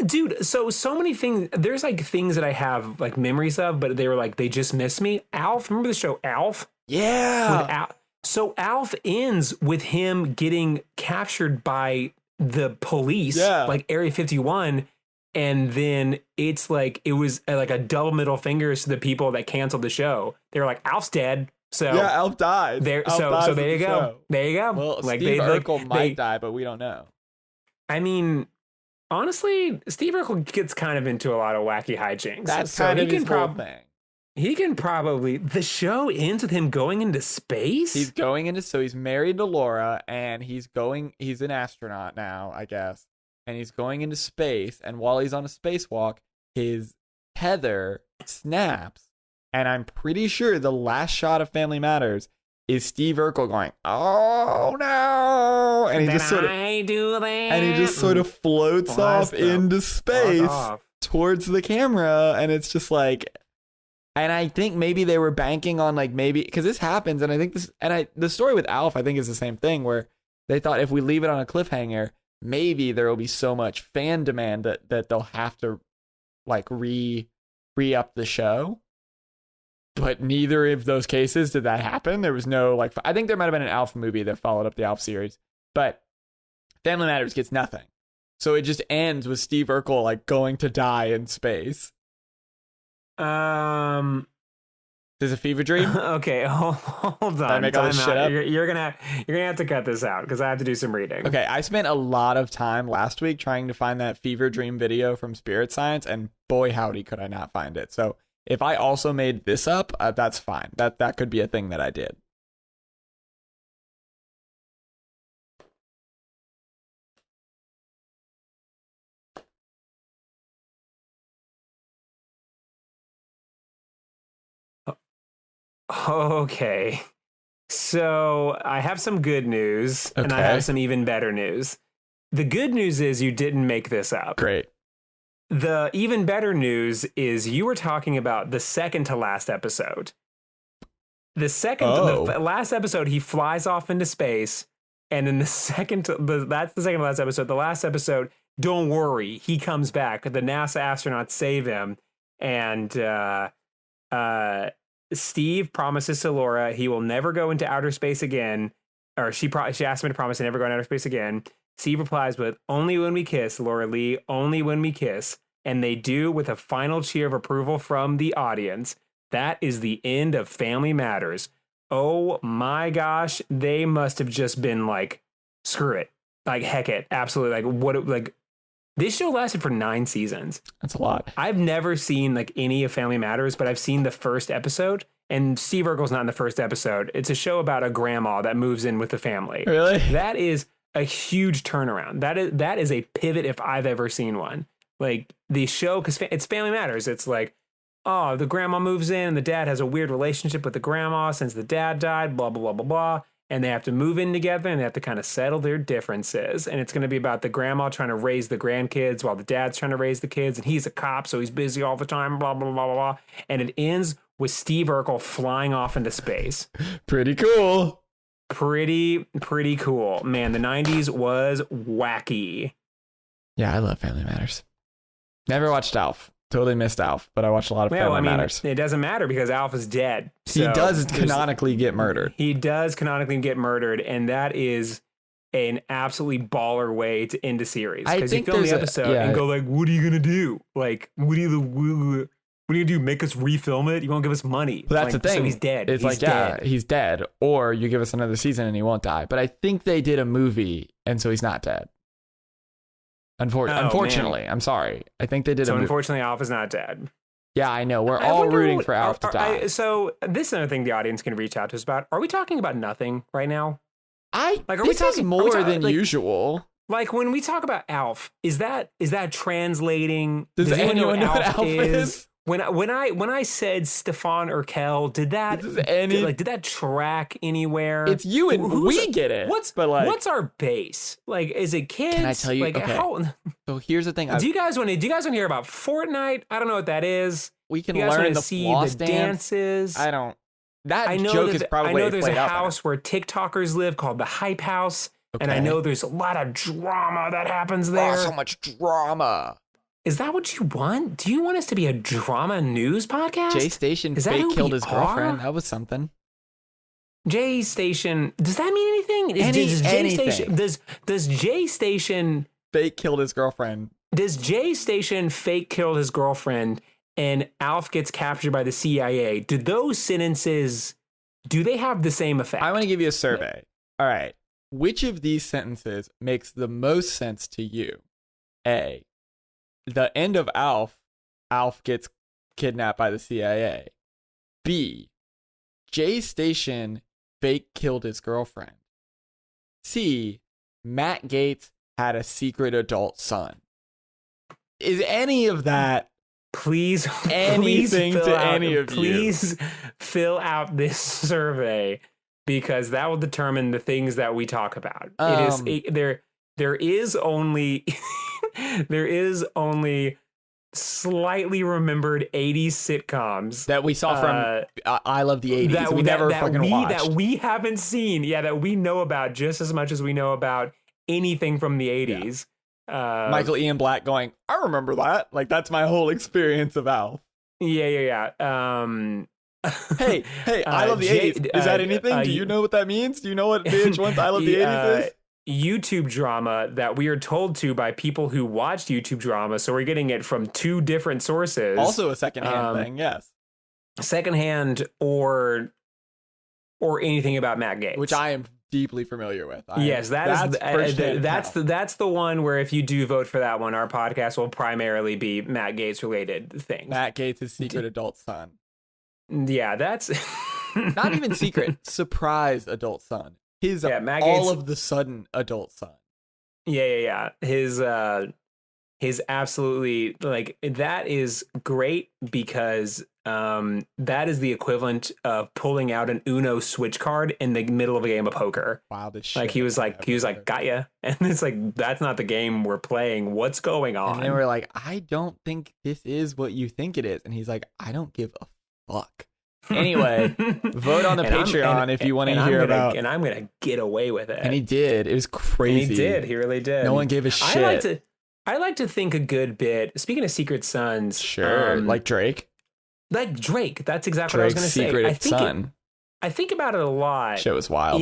Dude, so many things. There's like things that I have like memories of, but they were like they just missed me. Alf, remember the show Alf? Yeah. So Alf ends with him getting captured by the police, like Area 51, and then it's like it was like a double middle fingers to the people that canceled the show. They were like, Alf's dead. So yeah, Alf died. So there you go. Show. There you go. Well, like Steve Urkel might die, but we don't know. I mean, honestly, Steve Urkel gets kind of into a lot of wacky hijinks. That's kind of his whole thing. He can probably. The show ends with him going into space. So he's married to Laura, and he's an astronaut now, I guess, and he's going into space. And while he's on a spacewalk, his tether snaps. And I'm pretty sure the last shot of Family Matters is Steve Urkel going, "Oh no!" And he just sort of floats off into space towards the camera, and it's just like, and I think maybe they were banking on like maybe because this happens, and I think the story with Alf I think is the same thing where they thought if we leave it on a cliffhanger, maybe there will be so much fan demand that they'll have to like re-up the show. But neither of those cases did that happen. There was no, like, I think there might have been an Alf movie that followed up the Alf series. But Family Matters gets nothing. So it just ends with Steve Urkel, like, going to die in space. Is it a fever dream? Okay, hold on. Did I make all this shit up? You're gonna have to cut this out because I have to do some reading. Okay, I spent a lot of time last week trying to find that fever dream video from Spirit Science, and boy howdy could I not find it. So if I also made this up, that's fine. That could be a thing that I did. Okay. So I have some good news and I have some even better news. The good news is you didn't make this up. Great. The even better news is you were talking about the second to last episode. The last episode, he flies off into space. And then that's the second to last episode. The last episode, don't worry, he comes back. The NASA astronauts save him. And Steve promises to Laura he will never go into outer space again. Or she asked him to promise to never go into outer space again. Steve replies with, "Only when we kiss, Laura Lee, only when we kiss." And they do with a final cheer of approval from the audience. That is the end of Family Matters. Oh my gosh, they must have just been like, screw it. Like, heck it. Absolutely. This show lasted for 9 seasons. That's a lot. I've never seen like any of Family Matters, but I've seen the first episode. And Steve Urkel's not in the first episode. It's a show about a grandma that moves in with the family. Really? That is a huge turnaround. That is a pivot if I've ever seen one. Like the show, because it's Family Matters. It's like, oh, the grandma moves in and the dad has a weird relationship with the grandma since the dad died, blah, blah, blah, blah, blah. And they have to move in together and they have to kind of settle their differences. And it's going to be about the grandma trying to raise the grandkids while the dad's trying to raise the kids. And he's a cop, so he's busy all the time, blah, blah, blah, blah, blah. And it ends with Steve Urkel flying off into space. Pretty cool. Pretty cool. Man, the 90s was wacky. Yeah, I love Family Matters. Never watched Alf. Totally missed Alf, but I watched a lot of Family Matters. It doesn't matter because Alf is dead. So he does canonically get murdered. He does canonically get murdered, and that is an absolutely baller way to end a series, I because you think film the there's episode yeah. and go like, what are you gonna do? Like, what are you gonna do? Make us refilm it? You won't give us money? Well, that's like, the thing. So he's dead. It's he's like, dead. yeah, he's dead. Or you give us another season and he won't die. But I think they did a movie, and so he's not dead. Unfortunately, man. I'm sorry. I think they did a movie. Unfortunately, Alf is not dead. Yeah, I know. We're I all wonder rooting what- for Alf to die. So this is another thing the audience can reach out to us about. Are we talking about nothing right now? Like, Like, are we this is talking- are we more talking- than like- usual. Like, when we talk about Alf, is that translating? Does anyone know what Alf is? is? When I said Stefan Urkel, did that did that track anywhere? It's you and we get it. What's our base? Like, is it kids? Can I tell you? Like, Okay. So here's the thing. Do you guys want to hear about Fortnite? I don't know what that is. We can You guys learn want the to see floss the dance. dances? I don't. That I know joke that is probably. I know there's a played out there. house where TikTokers live called the Hype House, and I Okay. know there's a lot of drama that happens there. Oh, so much drama. Is that what you want? Do you want us to be a drama news podcast? Jay Station Is that fake who killed we his girlfriend. are? That was something. Jay Station. Does that mean anything? Does Jay anything. Station? Does Jay Station? Fake killed his girlfriend. Does Jay Station fake kill his girlfriend and Alf gets captured by the CIA? Do those sentences? Do they have the same effect? I want to give you a survey. All right. Which of these sentences makes the most sense to you? A. The end of Alf. Alf gets kidnapped by the CIA. B. Jay Station fake killed his girlfriend. C. Matt Gaetz had a secret adult son. Is any of that Please, anything please to fill out, any of you? Please fill out this survey, because that will determine the things that we talk about. There is only there is only slightly remembered 80s sitcoms that we saw from I Love the 80s that we never fucking watched. That we haven't seen. Yeah, that we know about just as much as we know about anything from the 80s. Michael Ian Black going, I remember that. Like, that's my whole experience of Alf. Yeah. Hey, I love the 80s. Is that anything? Do you know what that means? Do you know what VH1's I Love the 80s is? YouTube drama that we are told to by people who watched YouTube drama. So we're getting it from two different sources. Also a secondhand thing, yes. Secondhand or anything about Matt Gaetz. Which I am deeply familiar with. That's the one where if you do vote for that one, our podcast will primarily be Matt Gaetz related things. Matt Gaetz' secret adult son. Yeah, that's not even secret, surprise adult son. His Matt all Gaetz, of the sudden adult son. Yeah. His absolutely, like, that is great because that is the equivalent of pulling out an Uno switch card in the middle of a game of poker. Wow, this shit. Like he was like, got ya. And it's like, that's not the game we're playing. What's going on? And they were like, I don't think this is what you think it is. And he's like, I don't give a fuck. Anyway, vote on the Patreon if you want to hear about. And I'm gonna get away with it. And he did. It was crazy. And he did. He really did. No one gave a shit. I like to think a good bit. Speaking of secret sons, sure, like Drake. Like Drake. That's exactly what I was going to say. Secret son. I think about it a lot. Shit was wild.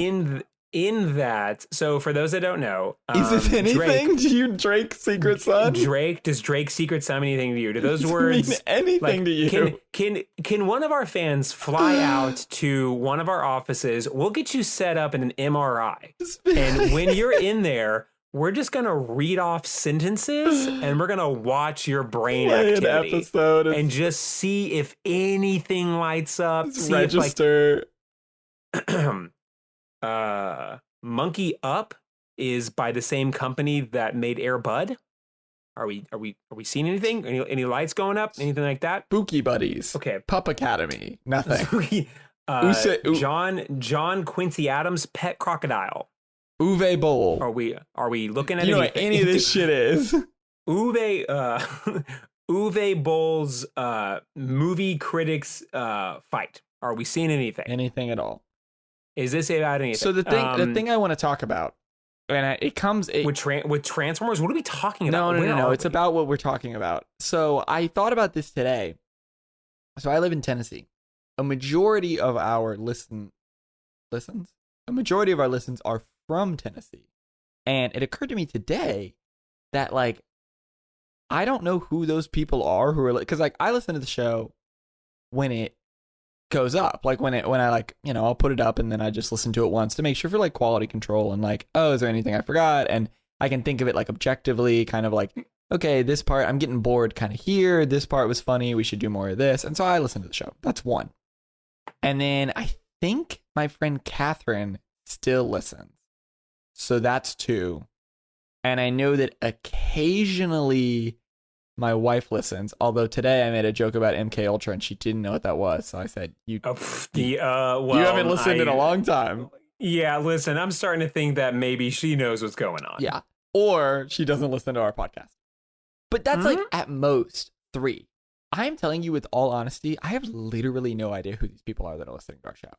In that, so for those that don't know, is this anything to you, Drake's secret son? Does Drake's secret son mean anything to you? Do those words mean anything to you? Can one of our fans fly out to one of our offices? We'll get you set up in an MRI, and when you're in there, we're just gonna read off sentences, and we're gonna watch your brain activity, an episode and just see if anything lights up. See register. Monkey Up is by the same company that made Air Bud. Are we seeing anything? Any lights going up? Anything like that? Spooky Buddies. Okay. Pup Academy. Nothing. John Quincy Adams' Pet Crocodile. Uwe Boll. Are we looking at you know what any of this shit is? Uwe Boll's movie critics fight. Are we seeing anything? Anything at all? Is this about anything? So the thing I want to talk about, and it comes with Transformers. What are we talking about? No. It's about what we're talking about. So I thought about this today. So I live in Tennessee. A majority of our listens are from Tennessee. And it occurred to me today that like I don't know who those people are who are like, because like I listen to the show when it goes up, like when I like, you know, I'll put it up and then I just listen to it once to make sure for like quality control and like, oh, is there anything I forgot? And I can think of it like objectively, kind of like, okay, this part I'm getting bored kind of here. This part was funny. We should do more of this. And so I listen to the show. That's one. And then I think my friend Catherine still listens. So that's two. And I know that occasionally my wife listens, although today I made a joke about MK Ultra and she didn't know what that was. So I said, you haven't listened in a long time. Yeah, listen, I'm starting to think that maybe she knows what's going on. Yeah. Or she doesn't listen to our podcast. But that's like at most 3. I'm telling you with all honesty, I have literally no idea who these people are that are listening to our show.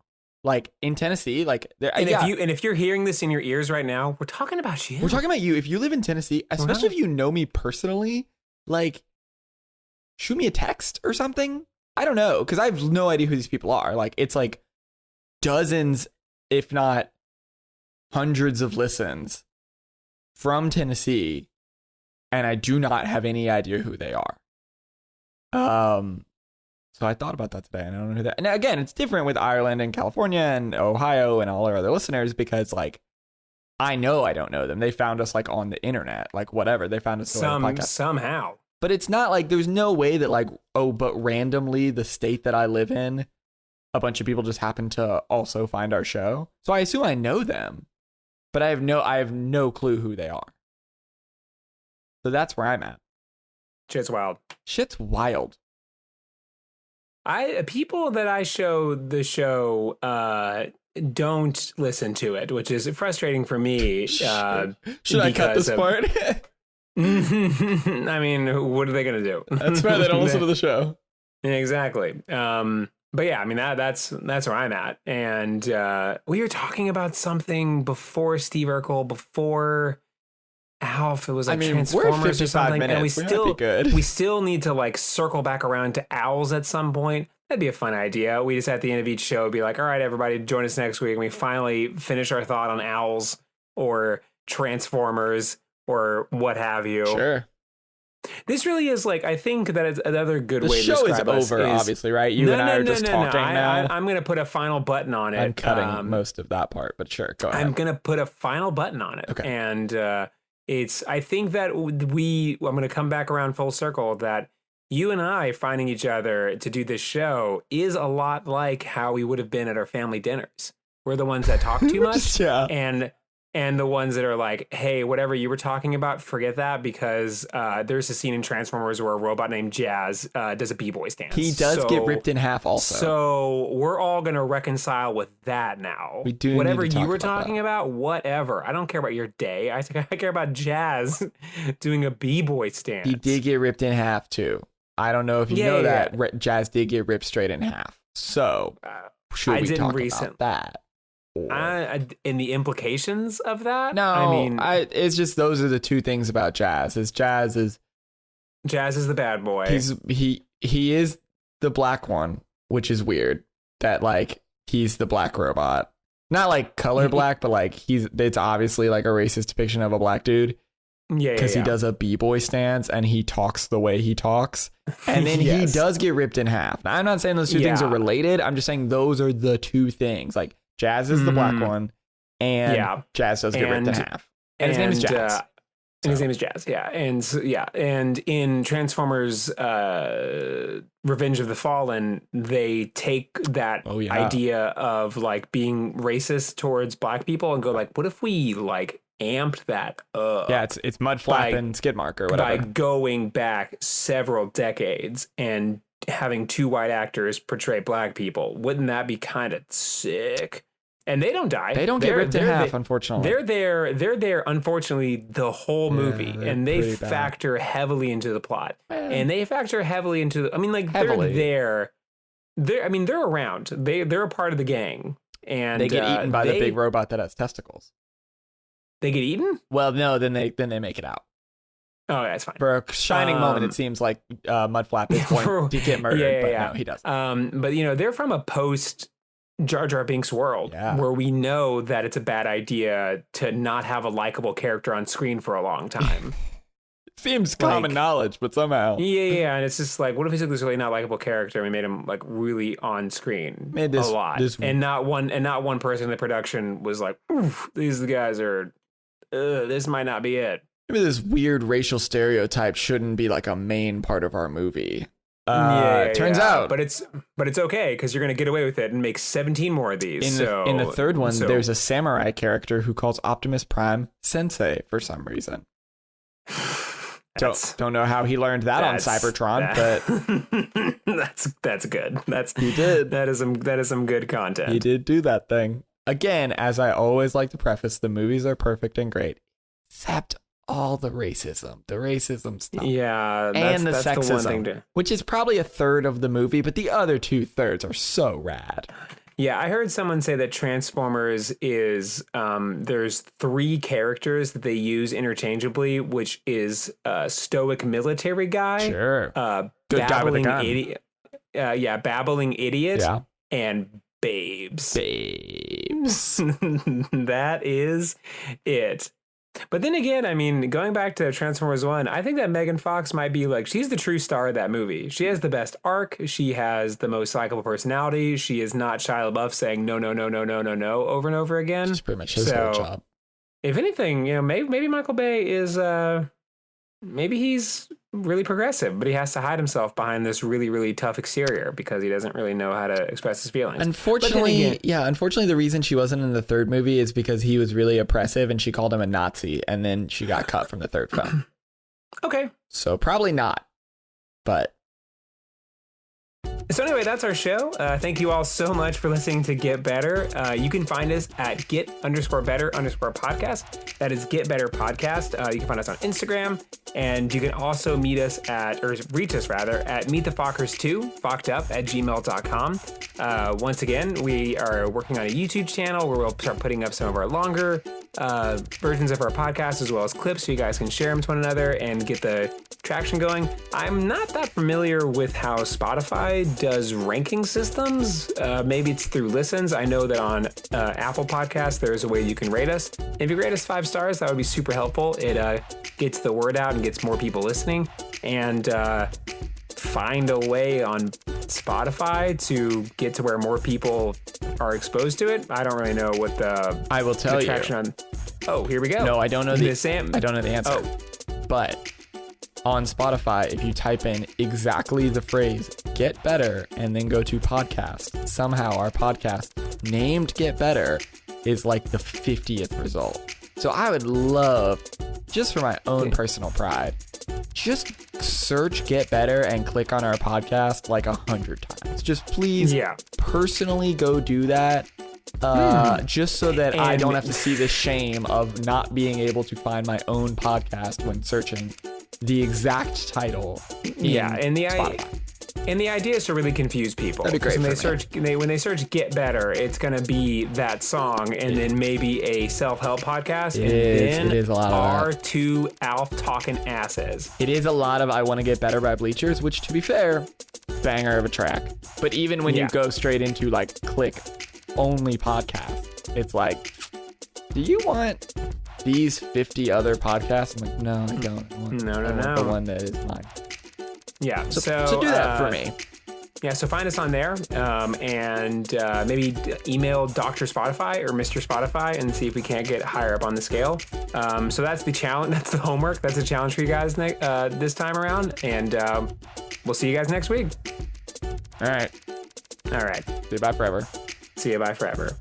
Like in Tennessee, like if you're hearing this in your ears right now, we're talking about you. We're talking about you. If you live in Tennessee, especially if you know me personally, like shoot me a text or something. I don't know, because I have no idea who these people are. Like it's like dozens, if not hundreds of listens from Tennessee, and I do not have any idea who they are. So I thought about that today, and I don't know who that. Now again, it's different with Ireland and California and Ohio and all our other listeners because like I know I don't know them. They found us like on the internet, like whatever. They found us on the podcast somehow. But it's not like there's no way that like but randomly the state that I live in, a bunch of people just happen to also find our show. So I assume I know them, but I have no clue who they are. So that's where I'm at. Shit's wild. Shit's wild. People that I show the show don't listen to it, which is frustrating for me. Should I cut this part? I mean, what are they going to do? That's fair. They don't listen to the show. Exactly. But yeah, I mean, that's where I'm at. And we were talking about something before Steve Urkel, before Alf. It was like Transformers or something. Minutes. And we still need to like circle back around to Owls at some point. That'd be a fun idea. We just at the end of each show be like, all right, everybody, join us next week. And we finally finish our thought on Owls or Transformers or what have you. Sure. This really is like, I think that it's another good way to describe us. The show is over, obviously, right? You and I are just talking now. I'm going to put a final button on it. I'm cutting most of that part, but sure, go ahead. I'm going to put a final button on it. Okay. And I think that I'm going to come back around full circle that you and I finding each other to do this show is a lot like how we would have been at our family dinners. We're the ones that talk too much. Yeah. And the ones that are like, hey, whatever you were talking about, forget that, because there's a scene in Transformers where a robot named Jazz does a B-boy stance. He does get ripped in half also. So we're all going to reconcile with that now. We do whatever need to you were talk talking about, whatever. I don't care about your day. I care about Jazz doing a B-boy stance. He did get ripped in half too. I don't know if you know that. Jazz did get ripped straight in half. So should we talk about that? In the implications of that? No, I mean, it's just those are the two things about Jazz. Jazz is the bad boy. He is the black one, which is weird. That like he's the black robot, not like color black, but like it's obviously like a racist depiction of a black dude. Yeah, because he does a b-boy stance and he talks the way he talks, and then he does get ripped in half. Now, I'm not saying those two things are related. I'm just saying those are the two things. Like Jazz is the black one, and Jazz does get ripped in half. And his name is Jazz. And his name is Jazz, and in Transformers Revenge of the Fallen, they take that idea of like being racist towards black people and go like, what if we like amped that up? Yeah, it's Mudflap and Skidmark or whatever. By going back several decades and having two white actors portray black people. Wouldn't that be kind of sick? And they don't die. They don't get ripped in half, unfortunately. They're there, unfortunately, the whole movie. And they factor heavily into the plot. And they factor heavily into I mean, like, heavily. They're around. They're a part of the gang. And they get eaten by the big robot that has testicles. They get eaten? Well, no, then they make it out. Oh, that's fine. For a shining moment, it seems like Mudflap is going to get murdered, but no, he doesn't. But, they're from a post Jar Jar Binks' world, where we know that it's a bad idea to not have a likable character on screen for a long time. Seems common knowledge, but somehow. Yeah, and it's just like, what if we took this really not likable character and we made him like really on screen a lot, and not one person in the production was like, oof, these guys are, this might not be it. Maybe this weird racial stereotype shouldn't be like a main part of our movie. Turns out, but it's okay because you're gonna get away with it and make 17 more of these. In the third one, there's a samurai character who calls Optimus Prime Sensei for some reason. Don't know how he learned that on Cybertron, but that's good. He did. That is some good content. He did do that thing. Again, as I always like to preface, the movies are perfect and great, except all the racism stuff. Yeah, and the sexism, the one thing which is probably a third of the movie, but the other 2/3 are so rad. Yeah, I heard someone say that Transformers is there's 3 characters that they use interchangeably, which is stoic military guy, sure, good guy with a gun, idiot, babbling idiot, and babes. That is it. But then again, I mean, going back to Transformers 1, I think that Megan Fox might be like, she's the true star of that movie. She has the best arc. She has the most likable personality. She is not Shia LaBeouf saying no over and over again. It's pretty much his whole job. If anything, maybe Michael Bay is, maybe he's really progressive, but he has to hide himself behind this really, really tough exterior because he doesn't really know how to express his feelings. Unfortunately, the reason she wasn't in the third movie is because he was really oppressive and she called him a Nazi, and then she got cut from the third film. Okay. So probably not, but... So anyway, that's our show. Thank you all so much for listening to Get Better. You can find us at get_better_podcast. That is Get Better Podcast. You can find us on Instagram, and you can also reach us at meetthefockers2, fockedup@gmail.com. Once again, we are working on a YouTube channel where we'll start putting up some of our longer versions of our podcast as well as clips so you guys can share them to one another and get the traction going. I'm not that familiar with how Spotify does ranking systems. Maybe it's through listens. I know that on Apple Podcasts, there's a way you can rate us. If you rate us 5 stars, that would be super helpful. It gets the word out and gets more people listening. And find a way on Spotify to get to where more people are exposed to it. I don't really know what I will tell you. Oh, here we go. No, I don't know the answer. Oh. But on Spotify, if you type in exactly the phrase "Get Better" and then go to podcast, somehow our podcast named "Get Better" is like the 50th result. So I would love, just for my own personal pride, just search Get Better and click on our podcast like 100 times. Just please personally go do that. Just so that I don't have to see the shame of not being able to find my own podcast when searching the exact title. And the idea is to really confuse people. That'd be great. When they search "Get Better," it's going to be that song, and then maybe a self-help podcast, it is a lot of our 2 Alf talking asses. It is a lot of "I Want to Get Better" by Bleachers, which, to be fair, banger of a track. But even when you go straight into like click only podcast, it's like, do you want these 50 other podcasts? I'm like, no, I don't. I want the one that is mine. Yeah, so do that for me. Yeah, so find us on there, and maybe email Dr. Spotify or Mr. Spotify and see if we can't get higher up on the scale. So that's the challenge. That's the homework. That's a challenge for you guys this time around, and we'll see you guys next week. All right. See you. Bye forever.